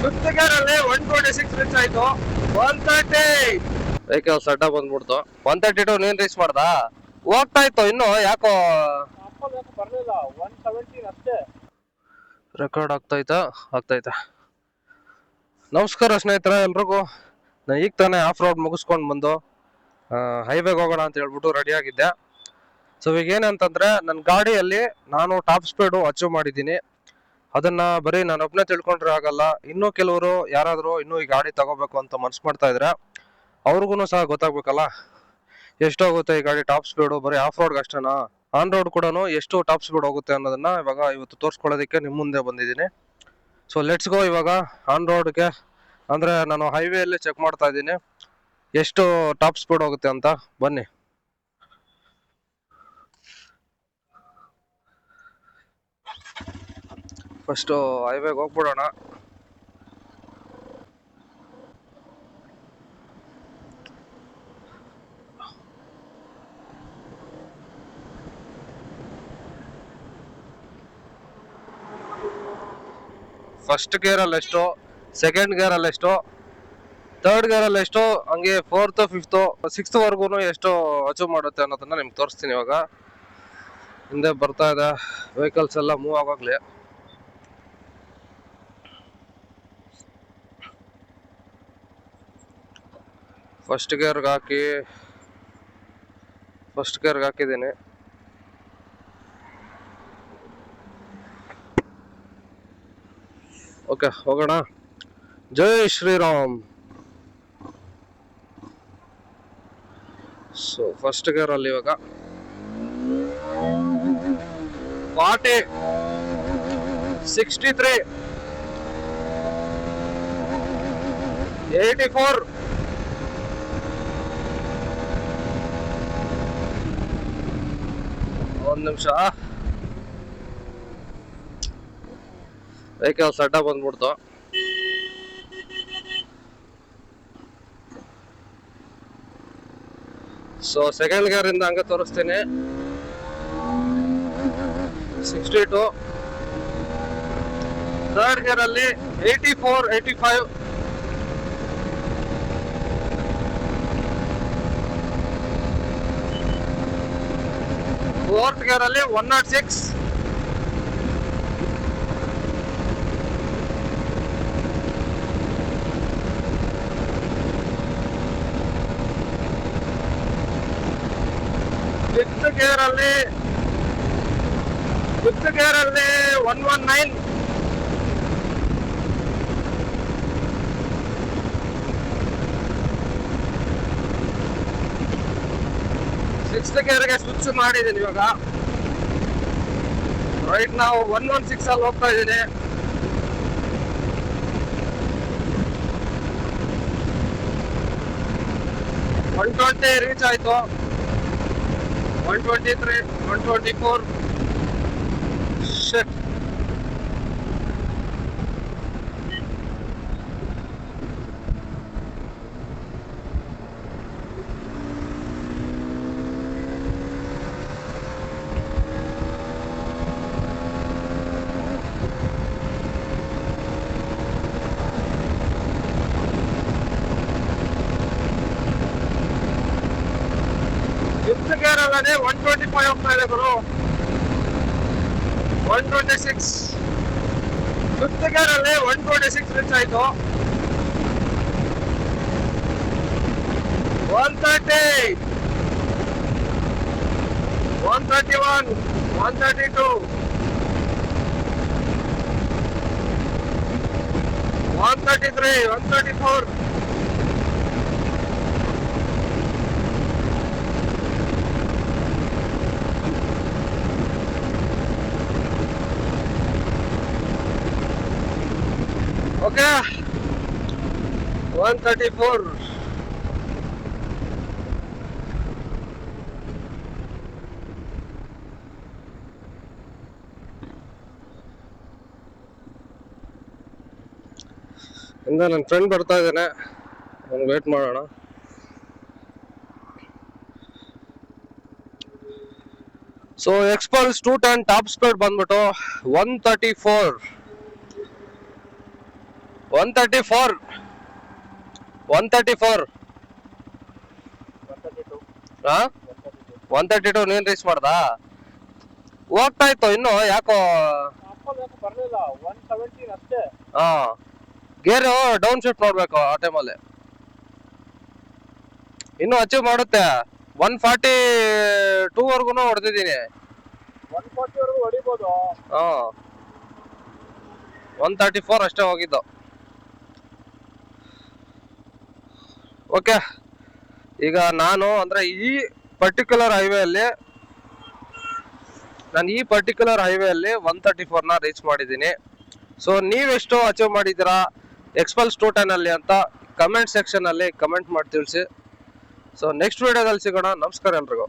Fifth gear ಅಲ್ಲಿ 126 reach ಆಯ್ತು. 130 vehicle ಸಡ್ಡ ಬಂದ್ಬಿಡ್ತು. 132 ನೀನ್ ರೀಚ್ ಮಾಡ್ದ, ಹೋಗ್ತಾ ಇತ್ತು ಇನ್ನು ಯಾಕೋ ಬರ್ಲಿಲ್ಲ. 117 ಅಷ್ಟೇ ರೆಕಾರ್ಡ್ ಆಗ್ತೈತೆ. ನಮಸ್ಕಾರ ಸ್ನೇಹಿತರೆ ಎಲ್ರಿಗೂ. ನಾ ಈಗ ತಾನೇ ಆಫ್ ರೋಡ್ ಮುಗಿಸ್ಕೊಂಡು ಬಂದು ಹೈವೇಗೆ ಹೋಗೋಣ ಅಂತ ಹೇಳ್ಬಿಟ್ಟು ರೆಡಿ ಆಗಿದ್ದೆ. ಸೊ ಈಗ ಏನಂತಂದ್ರೆ ನನ್ನ ಗಾಡಿಯಲ್ಲಿ ನಾನು ಟಾಪ್ ಸ್ಪೀಡು ಅಚೀವ್ ಮಾಡಿದ್ದೀನಿ. ಅದನ್ನ ಬರೀ ನಾನು ಒಬ್ಬನೇ ತಿಳ್ಕೊಂಡ್ರೆ ಆಗಲ್ಲ. ಇನ್ನೂ ಕೆಲವರು ಯಾರಾದರೂ ಇನ್ನೂ ಈ ಗಾಡಿ ತಗೋಬೇಕು ಅಂತ ಮನ್ಸು ಮಾಡ್ತಾ ಇದ್ರೆ ಅವ್ರಿಗೂ ಸಹ ಗೊತ್ತಾಗ್ಬೇಕಲ್ಲ ಎಷ್ಟೋಗುತ್ತೆ ಈ ಗಾಡಿ ಟಾಪ್ ಸ್ಪೀಡು. ಬರೀ ಆಫ್ ರೋಡ್ಗೆ ಅಷ್ಟೇನಾ, ಆನ್ ರೋಡ್ ಕೂಡ ಎಷ್ಟು ಟಾಪ್ ಸ್ಪೀಡ್ ಹೋಗುತ್ತೆ ಅನ್ನೋದನ್ನ ಇವತ್ತು ತೋರಿಸ್ಕೊಳ್ಳೋದಕ್ಕೆ ನಿಮ್ಮ ಮುಂದೆ ಬಂದಿದ್ದೀನಿ. So let's go. ಇವಾಗ ಆನ್ ರೋಡ್ಗೆ ಅಂದರೆ ನಾನು ಹೈವೇಯಲ್ಲಿ ಚೆಕ್ ಮಾಡ್ತಾ ಇದ್ದೀನಿ ಎಷ್ಟು ಟಾಪ್ ಸ್ಪೀಡ್ ಹೋಗುತ್ತೆ ಅಂತ. ಬನ್ನಿ. ಫಸ್ಟು ಹೈವೇಗೆ ಹೋಗ್ಬಿಡೋಣ. ಫಸ್ಟ್ ಗೇರಲ್ಲಿ ಎಷ್ಟು, ಸೆಕೆಂಡ್ ಗೇರಲ್ಲಿ ಎಷ್ಟು, ಥರ್ಡ್ ಗೇರಲ್ಲಿ ಎಷ್ಟು, ಹಂಗೆ ಫೋರ್ತ್ ಫಿಫ್ತ್ ಸಿಕ್ಸ್ತ್ ವರ್ಗು ಎಷ್ಟು ಅಚೀವ್ ಮಾಡುತ್ತೆ ಅನ್ನೋದನ್ನ ನಿಮ್ಗೆ ತೋರಿಸ್ತೀನಿ. ಇವಾಗ ಹಿಂದೆ ಬರ್ತಾ ಇದೆ ವೆಹಿಕಲ್ಸ್ ಎಲ್ಲ ಮೂವ್ ಆಗೋಗ್ಲಿ. ಫಸ್ಟ್ ಗೇರ್ಗೆ ಹಾಕಿದ್ದೀನಿ. ಓಕೆ ಹೋಗೋಣ. ಜೈ ಶ್ರೀರಾಮ್. ಸೊ ಫಸ್ಟ್ ಗೇರ್ ಅಲ್ಲಿ ಇವಾಗ 40, 63, 84, 1 ನಿಮಿಷ. ವೆಹಿಕಲ್ ಸಡ್ಡ ಬಂದ್ಬಿಡ್ತು. ಸೊ ಸೆಕೆಂಡ್ ಗೇರ್ ಇಂದ ಹಂಗೆ ತೋರಿಸ್ತೀನಿ. 62, ಥರ್ಡ್ ಗೇರ್ ಅಲ್ಲಿ 84, 85, ಫೋರ್ತ್ ಗೇರ್ ಅಲ್ಲಿ 106, ಫಿಫ್ತ್ ಗೇರ್ ಅಲ್ಲಿ 119, ಸಿಕ್ಸ್ತ್ ಗೇರ್ಗೆ ಸ್ವಿಚ್ ಮಾಡಿದ್ದೀನಿ. ಇವಾಗ ರೈಟ್ ನಾವು 116 ಅಲ್ಲಿ ಹೋಗ್ತಾ ಇದ್ದೀನಿ. ಒನ್ 120 ರೀಚ್ ಆಯ್ತು. 123, 124. Shit. ಫಿಫ್ತ್ ಗೇರ್ ಅಲ್ಲದೆ 125 ಹೋಗ್ತಾ ಇದೆ ಗುರು. 126. ಫಿಫ್ತ್ ಗೇರ್ ಅಲ್ಲಿ 126 ರೀಚ್ ಆಯ್ತು. 130, 131, 132, 133, 134. ಓಕೆ 134. ಇಂದ ನನ್ನ ಫ್ರೆಂಡ್ ಬರ್ತಾ ಇದ್ದಾನೆ, ಅವ್ನು ವೇಟ್ ಮಾಡೋಣ. ಸೊ ಎಕ್ಸ್ಪಲ್ಸ್ 210 ಟಾಪ್ ಸ್ಪೀಡ್ ಬಂದ್ಬಿಟ್ಟು 134. 134 134 ಹಾ 132 ನೀನ್ ರೀಚ್ ಮಾಡ್ದಾ ಹೋಗ್ತಾ ಇತ್ತು ಇನ್ನು ಯಾಕೋ ಬರ್ಲಿಲ್ಲ 117 ಅಷ್ಟೇ ಹಾ ಗೇರು ಡೌನ್ ಶಿಫ್ಟ್ ನೋಡ್ಬೇಕು ಆ ಟೈಮಲ್ಲಿ ಇನ್ನು ಅಚೀವ್ ಮಾಡುತ್ತೆ 142 ವರ್ಗು ಹೊಡೆದಿದ್ದೀನಿ 140 ವರೆಗೂ ಹೊಡಿಬೋದು ಹಾ 134 ಅಷ್ಟೇ ಹೋಗಿದ್ದು ಓಕೆ ಈಗ ನಾನು ಅಂದ್ರೆ ಈ ಪರ್ಟಿಕ್ಯುಲರ್ ಹೈವೇ ಅಲ್ಲಿ ನಾನು 134 ನ ರೀಚ್ ಮಾಡಿದ್ದೀನಿ ಸೊ ನೀವೆಷ್ಟು ಅಚೀವ್ ಮಾಡಿದ್ದೀರಾ ಎಕ್ಸ್ಪಲ್ಸ್ 210 ಅಲ್ಲಿ ಅಂತ ಕಮೆಂಟ್ ಸೆಕ್ಷನ್ ಅಲ್ಲಿ ಕಮೆಂಟ್ ಮಾಡಿ ತಿಳಿಸಿ ಸೊ ನೆಕ್ಸ್ಟ್ ವಿಡಿಯೋದಲ್ಲಿ ಸಿಗೋಣ ನಮಸ್ಕಾರ ಎಲ್ರಿಗೂ